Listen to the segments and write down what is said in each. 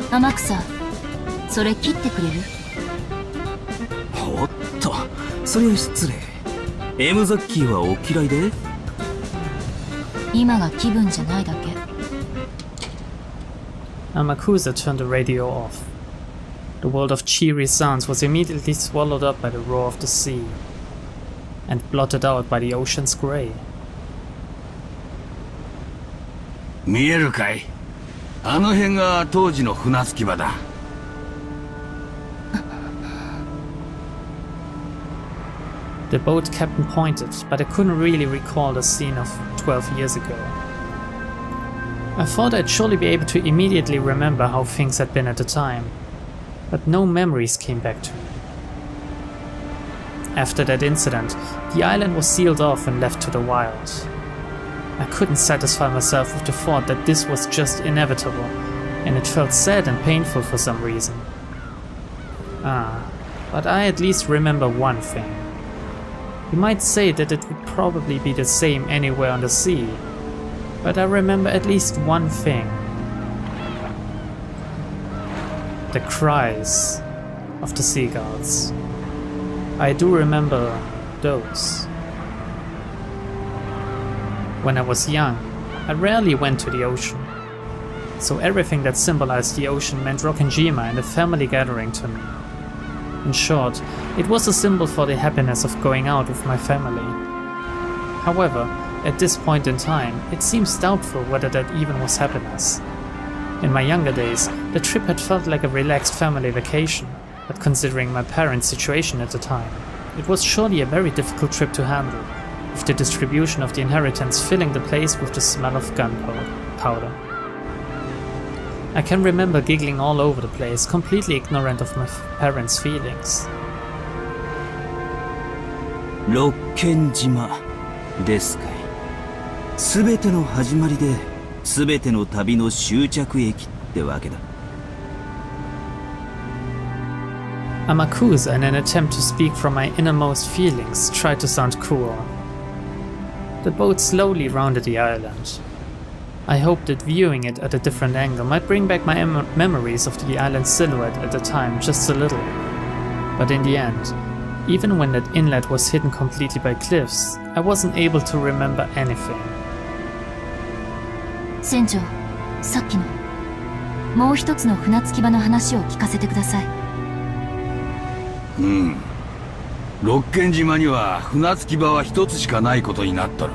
天草、それ切ってくれる？おっと、それは失礼。M ザッキーはお嫌いで？今が気分じゃないだけ。Amakusa turned the radio off. The world of cheery sounds was immediately swallowed up by the roar of the sea, and blotted out by the ocean's grey. 見えるかい？あの辺が当時の船着き場だ。The boat captain pointed, but I couldn't really recall the scene of 12 years ago. I thought I'd surely be able to immediately remember how things had been at the time, but no memories came back to me. After that incident, the island was sealed off and left to the wild. I couldn't satisfy myself with the thought that this was just inevitable, and it felt sad and painful for some reason. But I at least remember one thing. You might say that it would probably be the same anywhere on the sea, but I remember at least one thing. The cries of the seagulls. I do remember those. When I was young, I rarely went to the ocean, so everything that symbolized the ocean meant Rokkenjima and a family gathering to me. In short, it was a symbol for the happiness of going out with my family. However, at this point in time, it seems doubtful whether that even was happiness. In my younger days, the trip had felt like a relaxed family vacation, but considering my parents' situation at the time, it was surely a very difficult trip to handle, with the distribution of the inheritance filling the place with the smell of gunpowder. I can remember giggling all over the place, completely ignorant of my parents' feelings. ロッケン島ですかい。すべての始まりで、すべての旅の終着駅ってわけだ。Amakusa, in an attempt to speak from my innermost feelings, tried to sound cool. The boat slowly rounded the island. I hoped that viewing it at a different angle might bring back my memories of the island's silhouette at the time just a little. But in the end, even when that inlet was hidden completely by cliffs, I wasn't able to remember anything. 船長、さっきのもう一つの船着き場の話を聞かせてください。ロッケン島には船着き場は一つしかないことになっとる。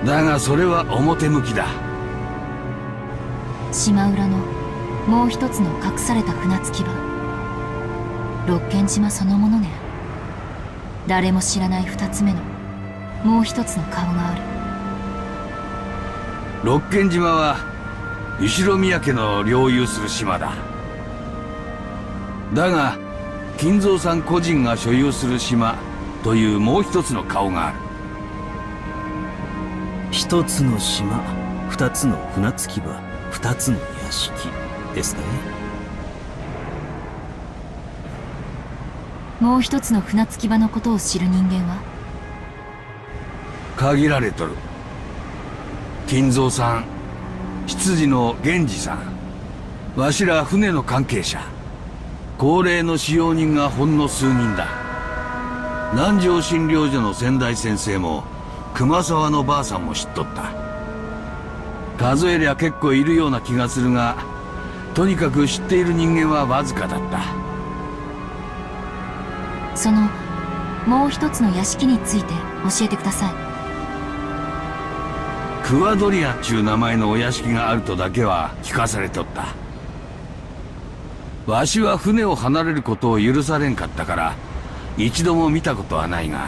だがそれは表向きだ。島裏のもう一つの隠された船着き場、ロッケン島そのものね。誰も知らない二つ目のもう一つの顔がある。ロッケン島は後ろ宮家の領有する島だ。だが金蔵さん個人が所有する島というもう一つの顔がある。一つの島、二つの船着き場、二つの屋敷ですかね。もう一つの船着き場のことを知る人間は限られとる。金蔵さん、執事の源氏さん、わしら船の関係者、高齢の使用人がほんの数人だ。南條診療所の先代先生も熊沢のばあさんも知っとった。数えりゃ結構いるような気がするが、とにかく知っている人間はわずかだった。そのもう一つの屋敷について教えてください。クワドリアンちゅう名前のお屋敷があるとだけは聞かされとった。わしは船を離れることを許されんかったから一度も見たことはないが。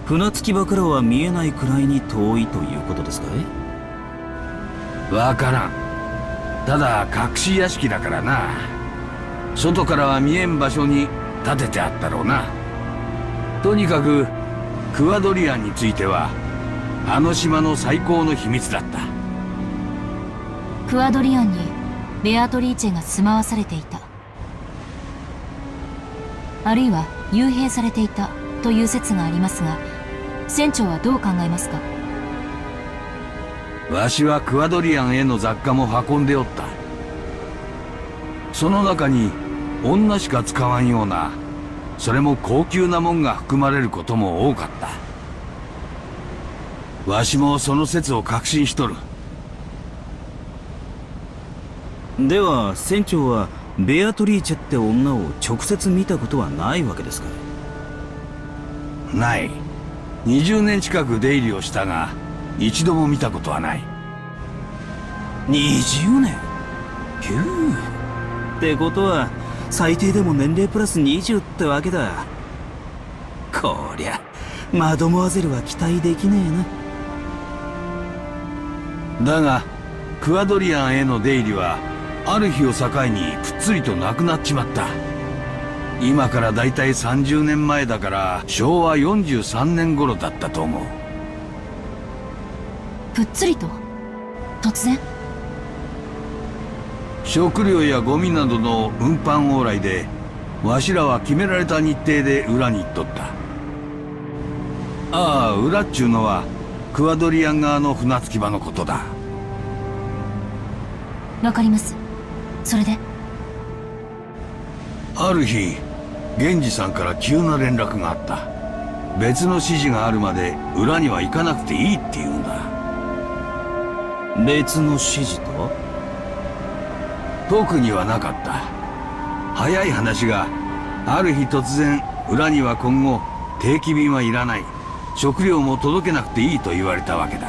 船着き場からは見えないくらいに遠いということですかい？わからん。ただ隠し屋敷だからな。外からは見えん場所に建ててあったろうな。とにかくクワドリアンについてはあの島の最高の秘密だった。クワドリアンにベアトリーチェが住まわされていた。あるいは幽閉されていたという説がありますが、船長はどう考えますか？わしはクアドリアンへの雑貨も運んでおった。その中に女しか使わんような、それも高級なもんが含まれることも多かった。わしもその説を確信しとる。では船長はベアトリーチェって女を直接見たことはないわけですか？ない。20年近く出入りをしたが、一度も見たことはない。20年？ひゅー。ってことは最低でも年齢プラス20ってわけだ。こりゃマドモアゼルは期待できねえな。だがクアドリアンへの出入りはある日を境にぷっつりとなくなっちまった。今からだいたい30年前だから昭和43年頃だったと思う。ぷっつりと突然？食料やゴミなどの運搬往来でわしらは決められた日程で裏に行っとった。ああ、裏っちゅうのはクアドリアン側の船着き場のことだ。わかります。それで？ある日源氏さんから急な連絡があった。別の指示があるまで裏には行かなくていいって言うんだ。別の指示とは？特にはなかった。早い話が、ある日突然裏には今後定期便はいらない、食料も届けなくていいと言われたわけだ。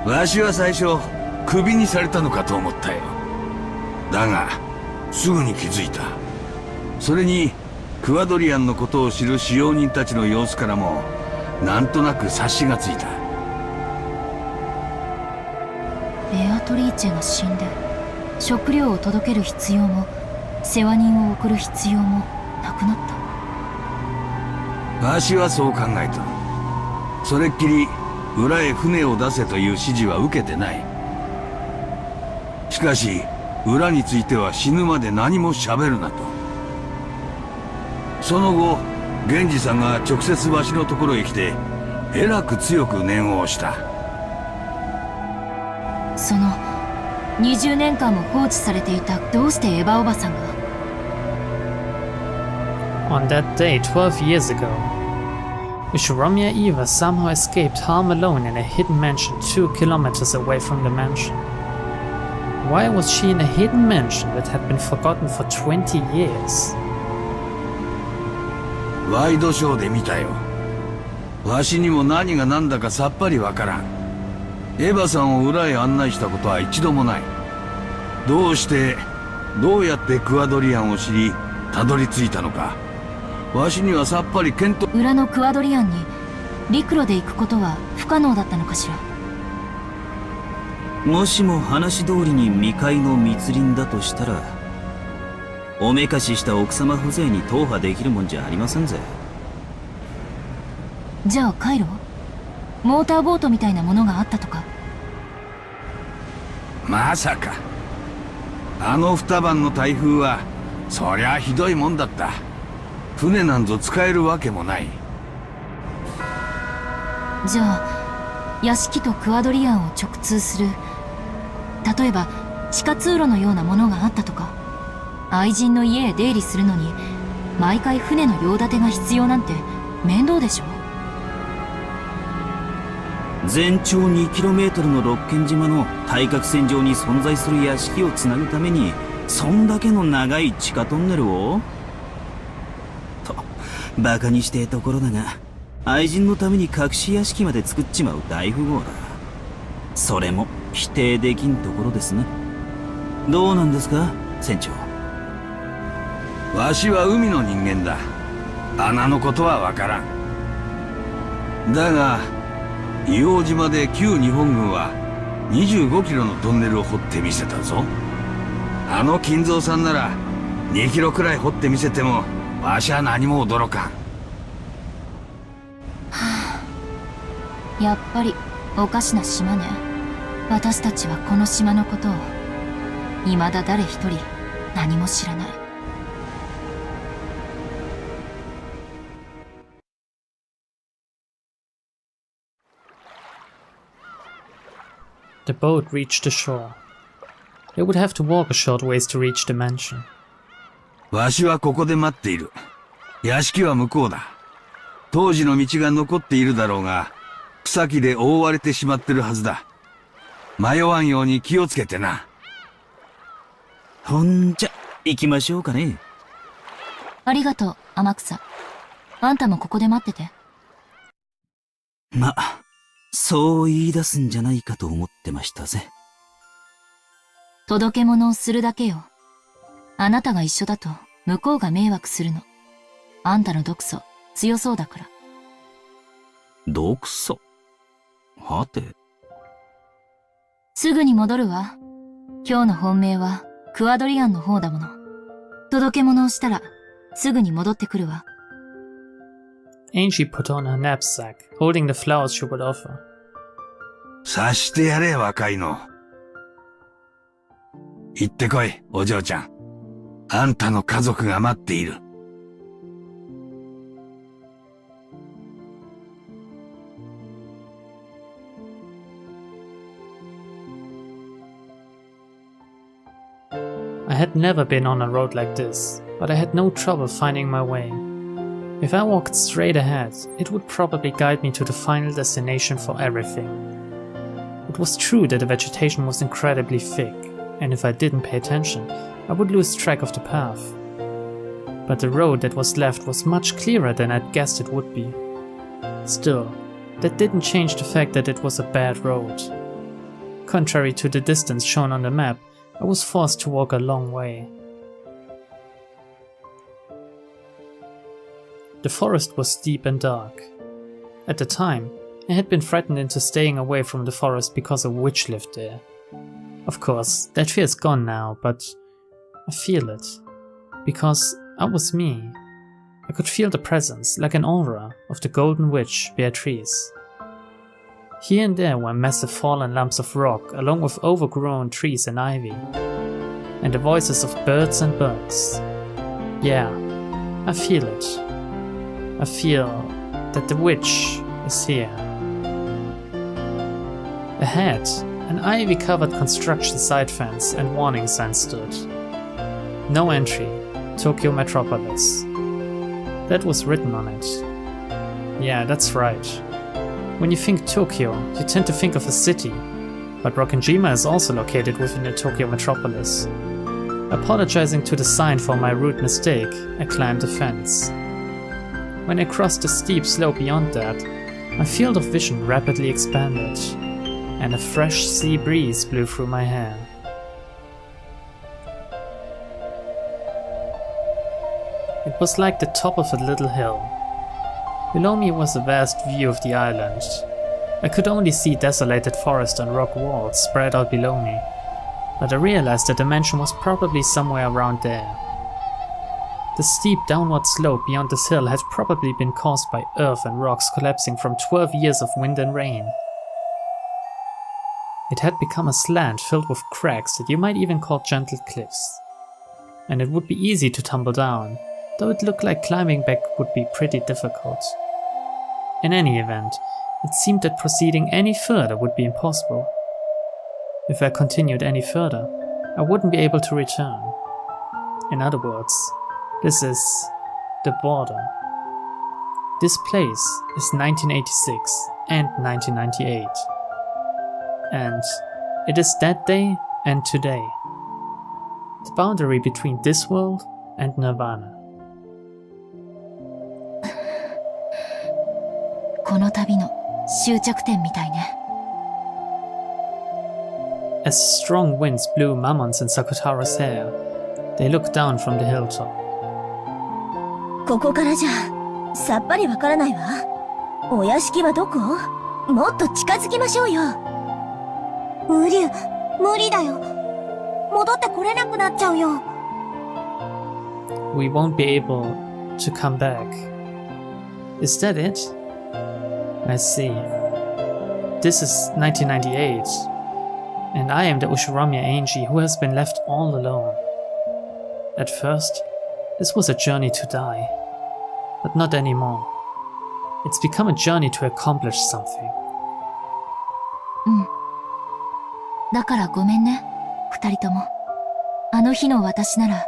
わしは最初クビにされたのかと思ったよ。だがすぐに気づいた。それにクアドリアンのことを知る使用人たちの様子からもなんとなく察しがついた。ベアトリーチェが死んで食料を届ける必要も世話人を送る必要もなくなった。わしはそう考えた。それっきり裏へ船を出せという指示は受けてない。しかし裏については死ぬまで何も喋るなと。その後源氏さんが直接わしのところへ来てえらく強く念を押した。その20年間も放置されていた、どうしてエヴァおばさんが？ On that day 12 years ago, Ushiromia Eva somehow escaped harm alone in a hidden mansion 2 kilometers away from the mansion. Why was she in a hidden mansion that had been forgotten for 20 years? ワイドショーで見たよ。わしにも何が何だかさっぱりわからん。エヴァさんを裏へ案内したことは一度もない。どうしてどうやってクアドリアンを知りたどり着いたのか、わしにはさっぱり見当。裏のクアドリアンに陸路で行くことは不可能だったのかしら？もしも話通りに未開の密林だとしたら、おめかしした奥様風情に踏破できるもんじゃありませんぜ。じゃあ回路？モーターボートみたいなものがあったとか？まさか。あの二晩の台風はそりゃひどいもんだった。船なんぞ使えるわけもない。じゃあ屋敷とクアドリアンを直通する、例えば地下通路のようなものがあったとか？愛人の家へ出入りするのに毎回船の用立てが必要なんて面倒でしょ？全長 2km の六軒島の対角線上に存在する屋敷をつなぐためにそんだけの長い地下トンネルをとバカにしてえところだが、愛人のために隠し屋敷まで作っちまう大富豪だ。それも否定できんところですね。どうなんですか船長？わしは海の人間だ。穴のことはわからん。だが硫黄島で旧日本軍は25キロのトンネルを掘ってみせたぞ。あの金蔵さんなら2キロくらい掘ってみせてもわしは何も驚かん。やっぱりおかしな島ね。私たちはこの島のことを未だ誰一人何も知らない。The boat reached the shore. They would have to walk a short ways to reach the mansion. わしはここで待っている。屋敷は向こうだ。当時の道が残っているだろうが、草木で覆われてしまってるはずだ。迷わんように気をつけてな。ほんじゃ、行きましょうかね。ありがとう、天草。あんたもここで待ってて。ま、そう言い出すんじゃないかと思ってましたぜ。届け物をするだけよ。あなたが一緒だと向こうが迷惑するの。あんたの毒素強そうだから。毒素。はて。すぐに戻るわ。今日の本命はクアドリアンの方だもの。届け物をしたらすぐに戻ってくるわ。Angie put on her knapsack, holding the flowers she would offer. 察してやれ、若いの。行ってこい、お嬢ちゃん。あんたの家族が待っている。I had never been on a road like this, but I had no trouble finding my way. If I walked straight ahead, it would probably guide me to the final destination for everything. It was true that the vegetation was incredibly thick, and if I didn't pay attention, I would lose track of the path. But the road that was left was much clearer than I'd guessed it would be. Still, that didn't change the fact that it was a bad road. Contrary to the distance shown on the map, I was forced to walk a long way. The forest was deep and dark. At the time, I had been frightened into staying away from the forest because a witch lived there. Of course, that fear is gone now, but I feel it. Because I was me. I could feel the presence, like an aura, of the golden witch, Beatrice. Here and there were massive fallen lumps of rock, along with overgrown trees and ivy. And the voices of birds and bugs. Yeah, I feel it. I feel that the witch is here. Ahead, an ivy-covered construction side fence and warning sign stood. No entry, Tokyo Metropolis. That was written on it. Yeah, that's right. When you think Tokyo, you tend to think of a city, but Rokkenjima is also located within the Tokyo Metropolis. Apologizing to the sign for my rude mistake, I climbed the fence. When I crossed the steep slope beyond that, my field of vision rapidly expanded, and a fresh sea breeze blew through my hair. It was like the top of a little hill. Below me was a vast view of the island. I could only see desolated forest and rock walls spread out below me, but I realized that the mansion was probably somewhere around there. The steep downward slope beyond this hill had probably been caused by earth and rocks collapsing from 12 years of wind and rain. It had become a slant filled with cracks that you might even call gentle cliffs. And it would be easy to tumble down, though it looked like climbing back would be pretty difficult. In any event, it seemed that proceeding any further would be impossible. If I continued any further, I wouldn't be able to return. In other words, this is the border. This place is 1986 and 1998. And it is that day and today. The boundary between this world and Nirvana. この旅の終着点みたいね。As strong winds blew Mamon's and Sakutara's hair, they looked down from the hilltop. ここからじゃさっぱりわからないわ。お屋敷はどこ？もっと近づきましょうよ。無理だよ。戻ってこれなくなっちゃうよ。We won't be able to come back. Is that it? I see. This is 1998, and I am the Ushiromiya Angie who has been left all alone. At first, this was a journey to die, but not anymore. It's become a journey to accomplish something. だからごめんね、二人とも。あの日の私なら、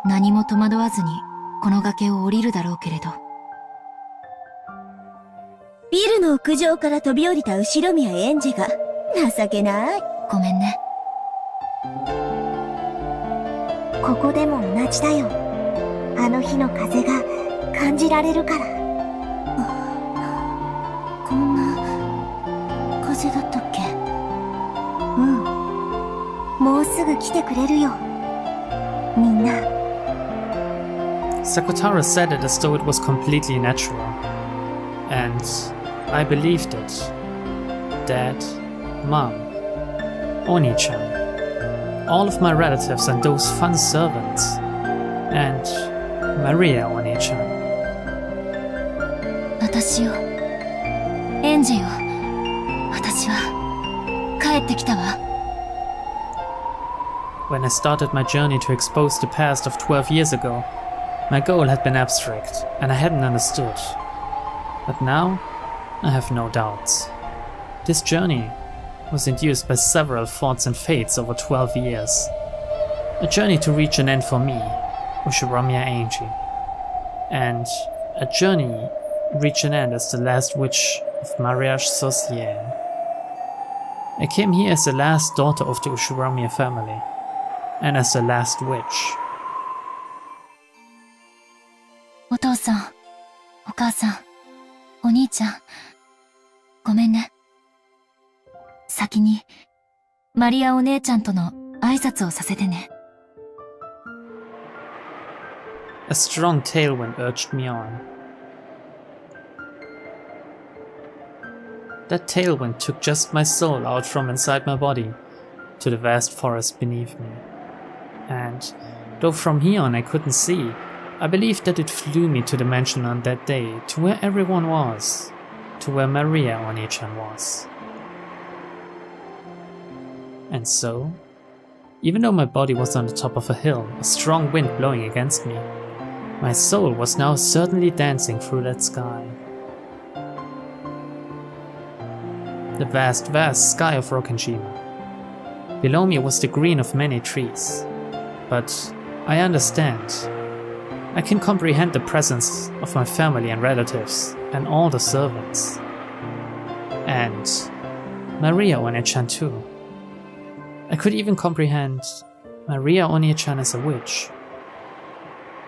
何も戸惑わずにこの崖を降りるだろうけれど。ビルの屋上から飛び降りた後ろ宮エンジェが、情けない。ごめんね。ここでも同じだよ。あの日の風が感じられるから。こんな風だったっけ？うん。もうすぐ来てくれるよ。みんな。Sakutara said it as though it was completely natural. And I believed it. Dad, Mom, Onee-chan, all of my relatives and those fun servants, and Maria Onee-chan. 私よ。エンジよ。私は帰ってきたわ。When I started my journey to expose the past of 12 years ago, my goal had been abstract, and I hadn't understood. But now, I have no doubts. This journey was induced by several thoughts and fates over 12 years. A journey to reach an end for me, Ushiromiya Angie. And a journey reach an end as the last witch of Mariage Sorcière. I came here as the last daughter of the Ushiromiya family, and as the last witch. お父さん、お母さん、お兄ちゃん、ごめんね。先に、マリアお姉ちゃんとの挨拶をさせてね。A strong tailwind urged me on. That tailwind took just my soul out from inside my body to the vast forest beneath me. And, though from here on I couldn't see, I believed that it flew me to the mansion on that day, to where everyone was, to where Maria Onee-chan was. And so, even though my body was on the top of a hill, a strong wind blowing against me, my soul was now certainly dancing through that sky. The vast, vast sky of Rokkenjima. Below me was the green of many trees. But I understand. I can comprehend the presence of my family and relatives, and all the servants. And Maria Onee-chan too. I could even comprehend Maria Onee-chan as a witch.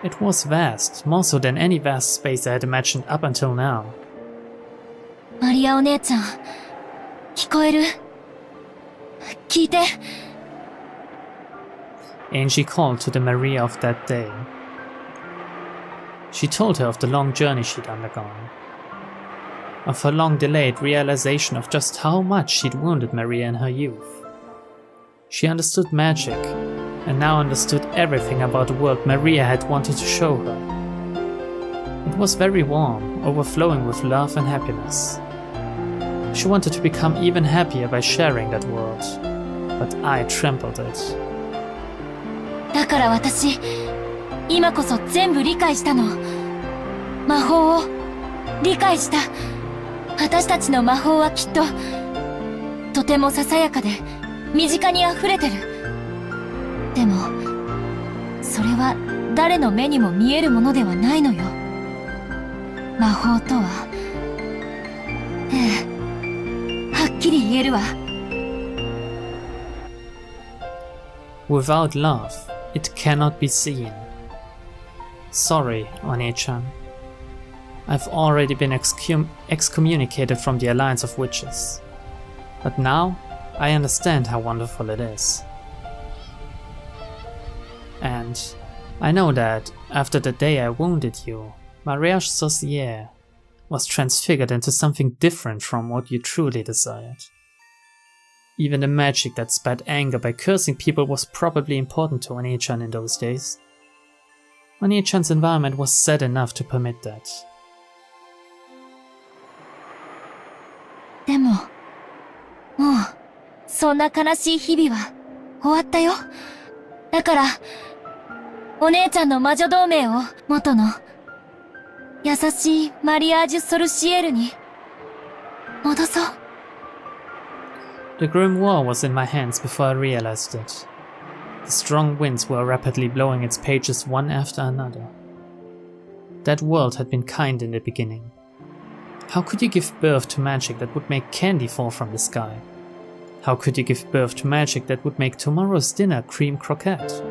It was vast, more so than any vast space I had imagined up until now. マリアお姉ちゃん、聞こえる？聞いて。Angie called to the Maria of that day. She told her of the long journey she'd undergone, of her long-delayed realization of just how much she'd wounded Maria in her youth. She understood magic, and now understood everything about the world Maria had wanted to show her. It was very warm, overflowing with love and happiness. She wanted to become even happier by sharing that world, but I trampled it. だから私、今こそ全部理解したの。魔法を理解した。私たちの魔法はきっと、とてもささやかで身近に溢れてる。でも、それは誰の目にも見えるものではないのよ。魔法とは、はっきり言えるわ。Without love, it cannot be seen. Sorry, onee-chan. I've already been excommunicated from the Alliance of Witches. But now, I understand how wonderful it is. And I know that, after the day I wounded you, Mariage Sorcière was transfigured into something different from what you truly desired. Even the magic that spat anger by cursing people was probably important to onee-chan in those days. Onee-chan's environment was sad enough to permit that. でも、もう、そんな悲しい日々は終わったよ。だから、お姉ちゃんの魔女同盟を元の優しいマリアージュ・ソルシエルに戻そう。The grimoire was in my hands before I realized it. The strong winds were rapidly blowing its pages one after another. That world had been kind in the beginning. How could you give birth to magic that would make candy fall from the sky? How could you give birth to magic that would make tomorrow's dinner cream croquette?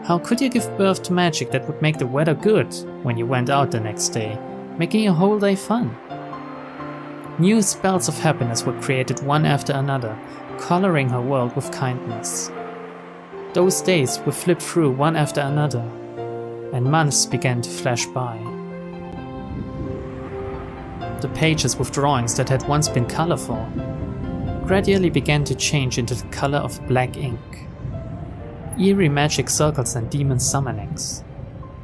How could you give birth to magic that would make the weather good when you went out the next day, making your whole day fun? New spells of happiness were created one after another, coloring her world with kindness. Those days were flipped through one after another, and months began to flash by. The pages with drawings that had once been colorful gradually began to change into the color of black ink. Eerie magic circles and demon summonings.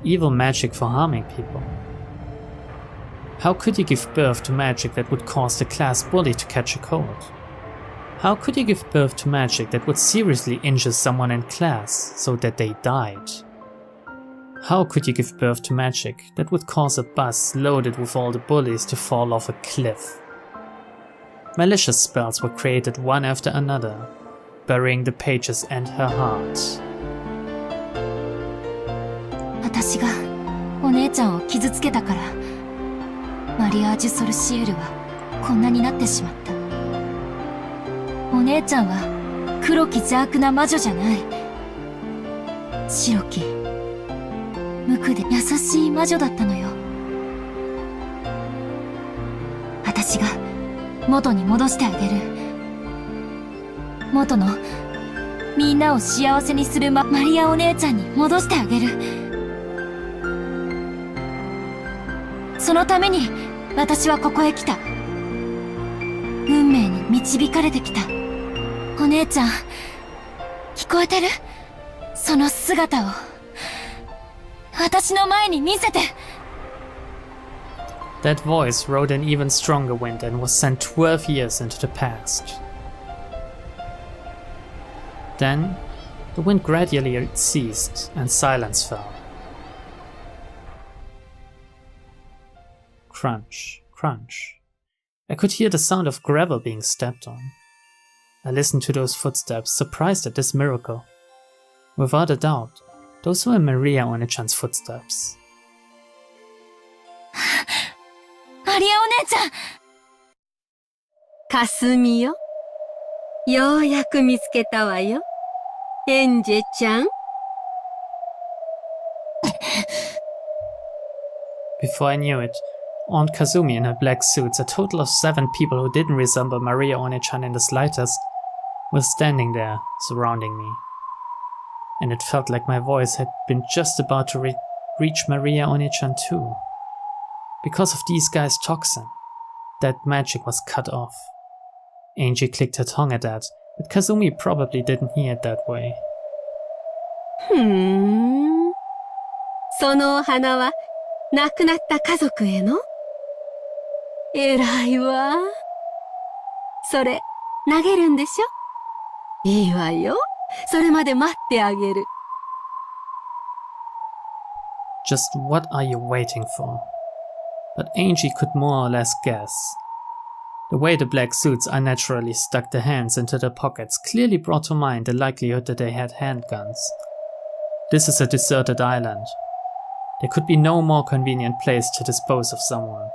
Evil magic for harming people. How could you give birth to magic that would cause the class bully to catch a cold? How could you give birth to magic that would seriously injure someone in class so that they died? How could you give birth to magic that would cause a bus loaded with all the bullies to fall off a cliff? Malicious spells were created one after another, burying the pages and her heart. 私がお姉ちゃんを傷つけたから、マリアージュ・ソルシエルはこんなになってしまった。お姉ちゃんは黒き邪悪な魔女じゃない。白き無垢で優しい魔女だったのよ。私が元に戻してあげる。元のみんなを幸せにするマリアお姉ちゃんに戻してあげる。そのために私はここへ来た。運命に導かれてきた。お姉ちゃん、聞こえてる？その姿を私の前に見せて。That voice rode an even stronger wind and was sent 12 years into the past. Then, the wind gradually ceased and silence fell. Crunch, crunch. I could hear the sound of gravel being stepped on. I listened to those footsteps, surprised at this miracle. Without a doubt, those were Maria One-chan's footsteps. マリアお姉ちゃん！かすみよ。ようやく見つけたわよ。エンジェちゃん。Before I knew it, Aunt Kazumi in her black suits, a total of 7 people who didn't resemble Maria One-chan in the slightest, were standing there, surrounding me. And it felt like my voice had been just about to reach Maria One-chan too. Because of these guys' toxin, that magic was cut off. Angie clicked her tongue at that, but Kazumi probably didn't hear it that way. そのお花は亡くなった家族への？偉いわ。それ、投げるんでしょ？いいわよ。それまで待ってあげる。Just what are you waiting for? But Angie could more or less guess. The way the black suits unnaturally stuck their hands into their pockets clearly brought to mind the likelihood that they had handguns. This is a deserted island. There could be no more convenient place to dispose of someone.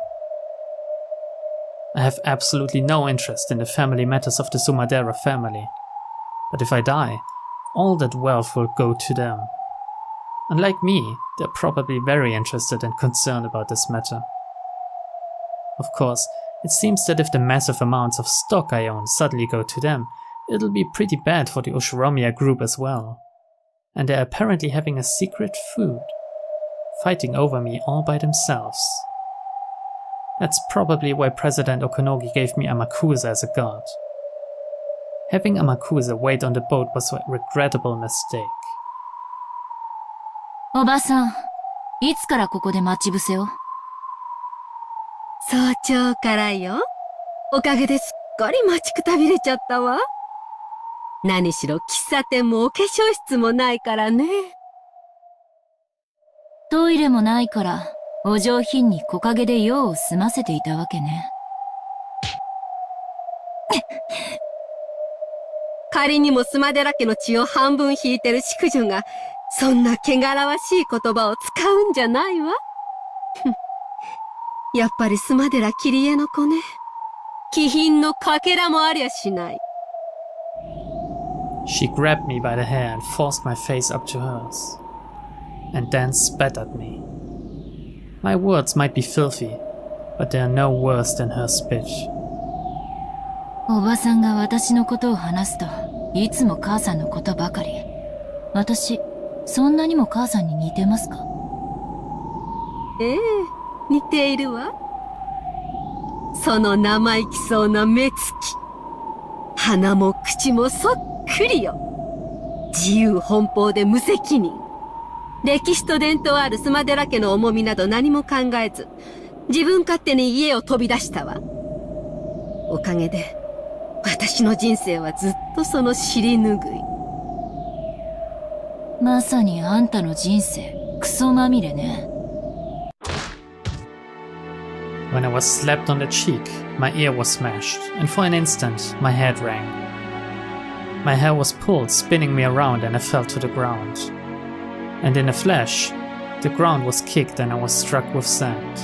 I have absolutely no interest in the family matters of the Sumadera family. But if I die, all that wealth will go to them. Unlike me, they're probably very interested and concerned about this matter. Of course, it seems that if the massive amounts of stock I own suddenly go to them, it'll be pretty bad for the Ushiromiya group as well. And they're apparently having a secret food, fighting over me all by themselves. That's probably why President Okonogi gave me Amakusa as a god. Having Amakusa wait on the boat was a regrettable mistake. おばさん、いつからここで待ち伏せを？早朝からよ。おかげですっかり待ちくたびれちゃったわ。何しろ喫茶店もお化粧室もないからね。トイレもないから、お上品に木陰で用を済ませていたわけね。仮にもスマデラ家の血を半分引いてる淑女が、そんな汚らわしい言葉を使うんじゃないわ。やっぱりスマデラキリエの子ね。気品のかけらもありゃしない。She grabbed me by the hair and forced my face up to hers, and then spat at me. My words might be filthy, but they are no worse than her spit. おばさんが私のことを話すといつも母さんのことばかり。私そんなにも母さんに似てますか？ええ、似ているわ。その生意気そうな目つき。鼻も口もそっくりよ。自由奔放で無責任。歴史と伝統あるスマデラ家の重みなど何も考えず、自分勝手に家を飛び出したわ。おかげで、私の人生はずっとその尻拭い。まさにあんたの人生、クソまみれね。When I was slapped on the cheek, my ear was smashed, and for an instant, my head rang. My hair was pulled, spinning me around, and I fell to the ground. And in a flash, the ground was kicked and I was struck with sand.